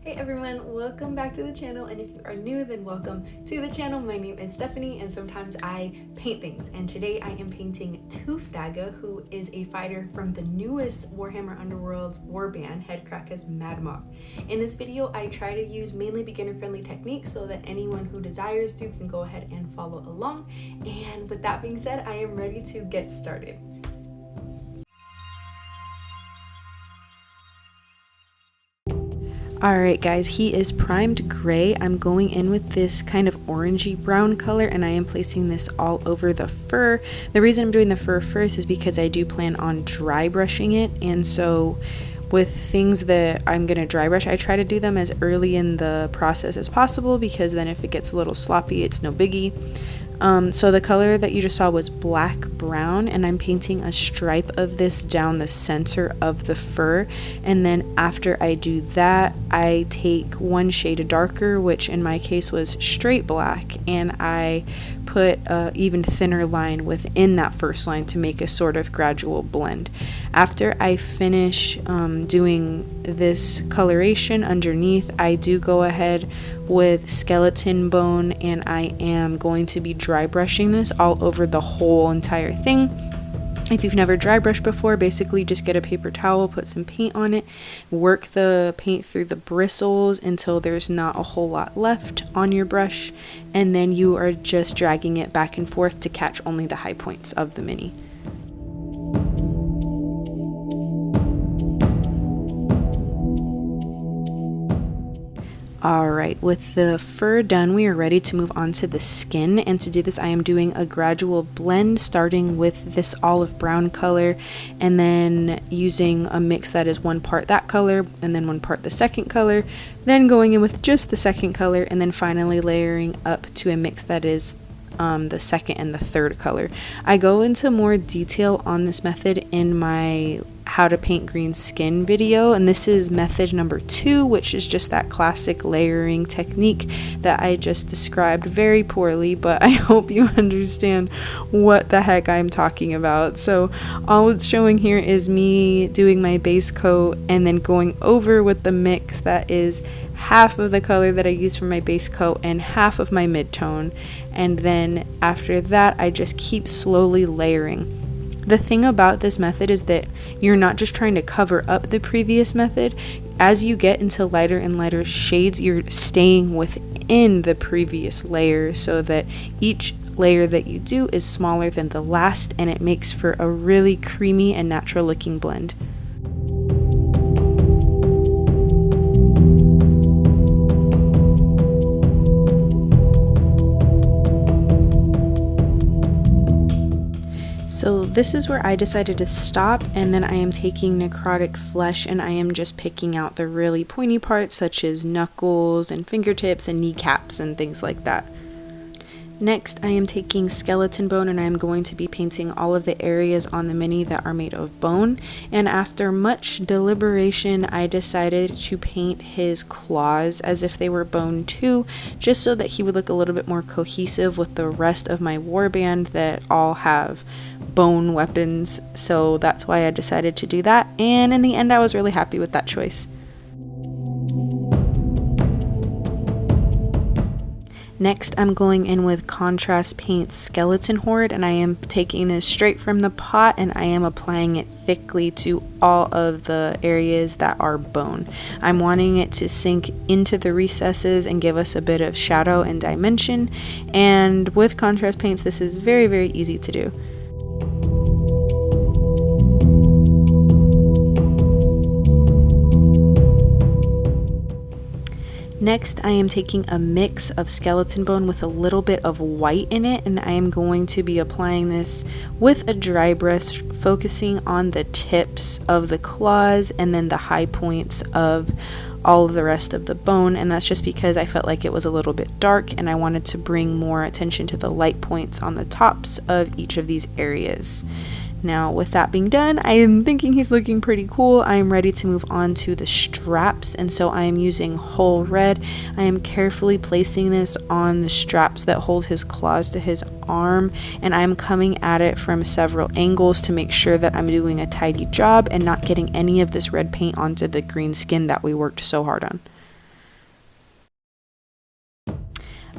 Hey everyone, welcome back to the channel, and if you are new, then welcome to the channel. My name is Stephanie and sometimes I paint things, and today I am painting Toofdagga, who is a fighter from the newest Warhammer Underworlds warband, Headcracker's Mad Mob. In this video, I try to use mainly beginner-friendly techniques so that anyone who desires to can go ahead and follow along, and with that being said, I am ready to get started. Alright guys, he is primed gray. I'm going in with this kind of orangey brown color, and I am placing this all over the fur. The reason I'm doing the fur first is because I do plan on dry brushing it, and so with things that I'm going to dry brush, I try to do them as early in the process as possible, because then if it gets a little sloppy, it's no biggie. So the color that you just saw was black brown, and I'm painting a stripe of this down the center of the fur, and then after I do that, I take one shade darker, which in my case was straight black, and I put an even thinner line within that first line to make a sort of gradual blend. After I finish doing this coloration underneath, I do go ahead with skeleton bone, and I am going to be dry brushing this all over the whole entire thing. If you've never dry brushed before, basically just get a paper towel, put some paint on it, work the paint through the bristles until there's not a whole lot left on your brush, and then you are just dragging it back and forth to catch only the high points of the mini. Alright, with the fur done, we are ready to move on to the skin, and to do this I am doing a gradual blend, starting with this olive brown color and then using a mix that is one part that color and then one part the second color, then going in with just the second color, and then finally layering up to a mix that is the second and the third color. I go into more detail on this method in my how to paint green skin video, and this is method number 2, which is just that classic layering technique that I just described very poorly, but I hope you understand what the heck I'm talking about. So all it's showing here is me doing my base coat and then going over with the mix that is half of the color that I used for my base coat and half of my mid-tone, and then after that I just keep slowly layering. The thing about this method is that you're not just trying to cover up the previous method. As you get into lighter and lighter shades, you're staying within the previous layer so that each layer that you do is smaller than the last, and it makes for a really creamy and natural looking blend. So this is where I decided to stop, and then I am taking necrotic flesh and I am just picking out the really pointy parts such as knuckles and fingertips and kneecaps and things like that. Next, I am taking skeleton bone, and I am going to be painting all of the areas on the mini that are made of bone, and after much deliberation I decided to paint his claws as if they were bone too, just so that he would look a little bit more cohesive with the rest of my warband that all have bone weapons. So that's why I decided to do that, and in the end I was really happy with that choice. Next, I'm going in with contrast paint skeleton horde, and I am taking this straight from the pot and I am applying it thickly to all of the areas that are bone. I'm wanting it to sink into the recesses and give us a bit of shadow and dimension, and with contrast paints this is very, very easy to do. Next, I am taking a mix of skeleton bone with a little bit of white in it, and I am going to be applying this with a dry brush, focusing on the tips of the claws and then the high points of all of the rest of the bone, and that's just because I felt like it was a little bit dark and I wanted to bring more attention to the light points on the tops of each of these areas. Now, with that being done, I am thinking he's looking pretty cool. I am ready to move on to the straps, and so I am using whole red. I am carefully placing this on the straps that hold his claws to his arm, and I'm coming at it from several angles to make sure that I'm doing a tidy job and not getting any of this red paint onto the green skin that we worked so hard on.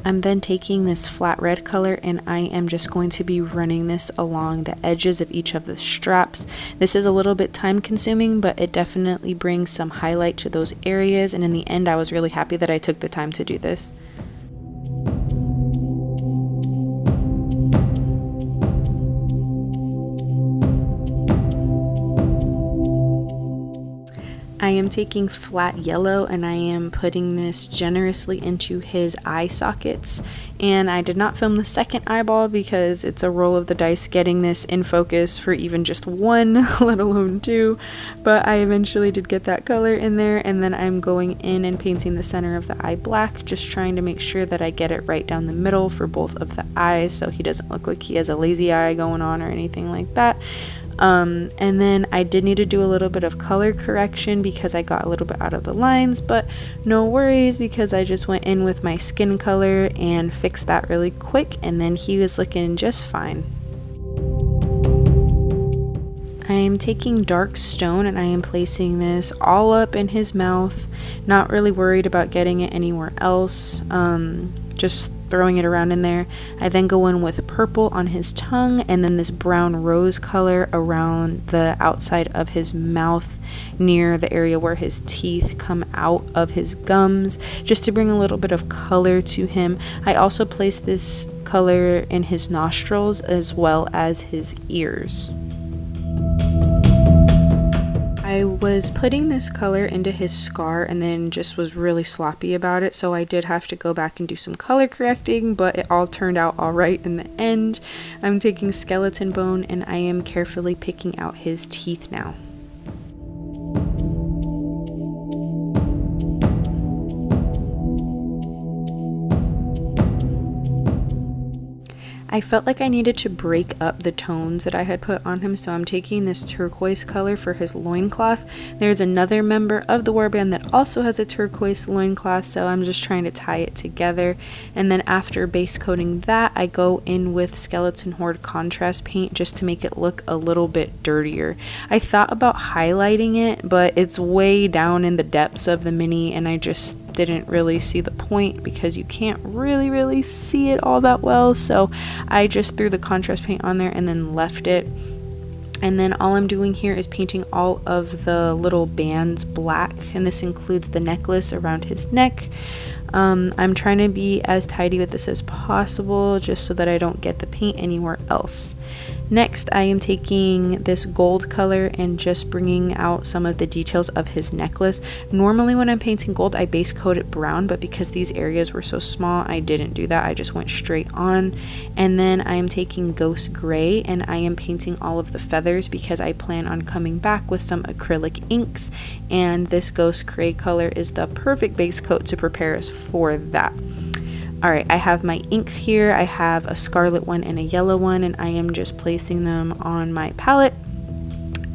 I'm then taking this flat red color and I am just going to be running this along the edges of each of the straps. This is a little bit time consuming, but it definitely brings some highlight to those areas, and in the end I was really happy that I took the time to do this. I am taking flat yellow and I am putting this generously into his eye sockets, and I did not film the second eyeball because it's a roll of the dice getting this in focus for even just one, let alone two, but I eventually did get that color in there. And then I'm going in and painting the center of the eye black, just trying to make sure that I get it right down the middle for both of the eyes so he doesn't look like he has a lazy eye going on or anything like that. And then I did need to do a little bit of color correction because I got a little bit out of the lines, but no worries because I just went in with my skin color and fixed that really quick, and then he was looking just fine. I am taking dark stone and I am placing this all up in his mouth, not really worried about getting it anywhere else, just throwing it around in there. I then go in with purple on his tongue and then this brown rose color around the outside of his mouth near the area where his teeth come out of his gums, just to bring a little bit of color to him. I also place this color in his nostrils as well as his ears. I was putting this color into his scar and then just was really sloppy about it, so I did have to go back and do some color correcting, but it all turned out alright in the end. I'm taking skeleton bone and I am carefully picking out his teeth now. I felt like I needed to break up the tones that I had put on him, so I'm taking this turquoise color for his loincloth. There's another member of the warband that also has a turquoise loincloth, so I'm just trying to tie it together. And then after base coating that, I go in with Skeleton Horde contrast paint just to make it look a little bit dirtier. I thought about highlighting it, but it's way down in the depths of the mini and I just didn't really see the point because you can't really see it all that well, so I just threw the contrast paint on there and then left it. And then all I'm doing here is painting all of the little bands black, and this includes the necklace around his neck. I'm trying to be as tidy with this as possible just so that I don't get the paint anywhere else. Next, I am taking this gold color and just bringing out some of the details of his necklace. Normally when I'm painting gold, I base coat it brown, but because these areas were so small, I didn't do that. I just went straight on. And then I am taking ghost gray and I am painting all of the feathers because I plan on coming back with some acrylic inks, and this ghost gray color is the perfect base coat to prepare us for that. Alright, I have my inks here. I have a scarlet one and a yellow one, and I am just placing them on my palette.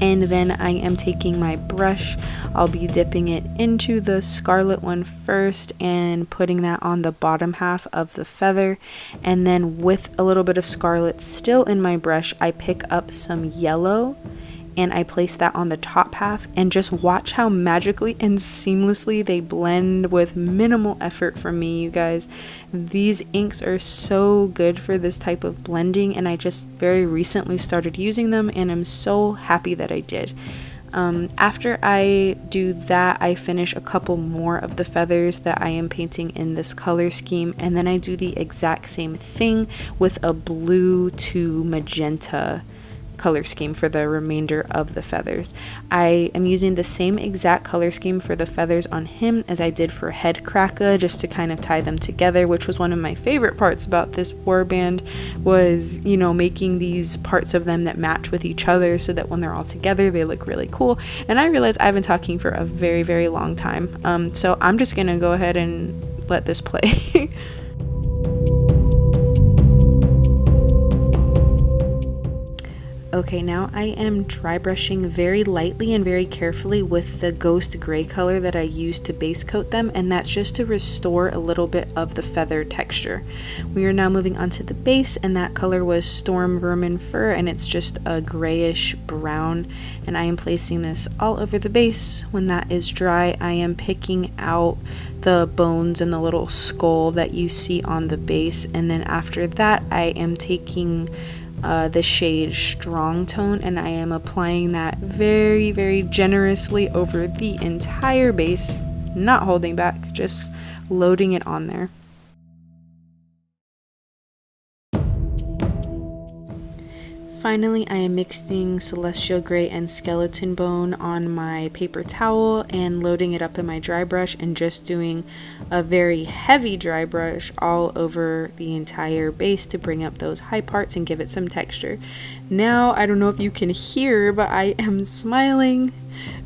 And then I am taking my brush. I'll be dipping it into the scarlet one first and putting that on the bottom half of the feather. And then with a little bit of scarlet still in my brush, I pick up some yellow and I place that on the top half, and just watch how magically and seamlessly they blend with minimal effort from me, you guys. These inks are so good for this type of blending, and I just very recently started using them and I'm so happy that I did. After I do that, I finish a couple more of the feathers that I am painting in this color scheme, and then I do the exact same thing with a blue to magenta color scheme for the remainder of the feathers. I am using the same exact color scheme for the feathers on him as I did for Head Kraka, just to kind of tie them together, which was one of my favorite parts about this warband, was, you know, making these parts of them that match with each other so that when they're all together they look really cool. And I realize I've been talking for a very long time, so I'm just gonna go ahead and let this play. Okay, now I am dry brushing very lightly and very carefully with the ghost gray color that I used to base coat them, and that's just to restore a little bit of the feather texture. We are now moving on to the base, and that color was Storm Vermin Fur, and it's just a grayish brown, and I am placing this all over the base. When that is dry, I am picking out the bones and the little skull that you see on the base, and then after that I am taking the shade Strong Tone, and I am applying that very, very generously over the entire base, not holding back, just loading it on there. Finally, I am mixing Celestial Gray and Skeleton Bone on my paper towel and loading it up in my dry brush and just doing a very heavy dry brush all over the entire base to bring up those high parts and give it some texture. Now, I don't know if you can hear, but I am smiling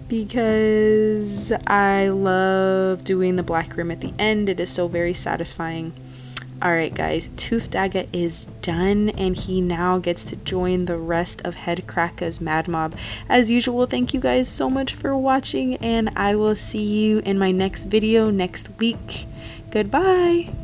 because I love doing the black rim at the end. It is so very satisfying. Alright guys, Toofdagga is done, and he now gets to join the rest of Headcracka's Mad Mob. As usual, thank you guys so much for watching, and I will see you in my next video next week. Goodbye!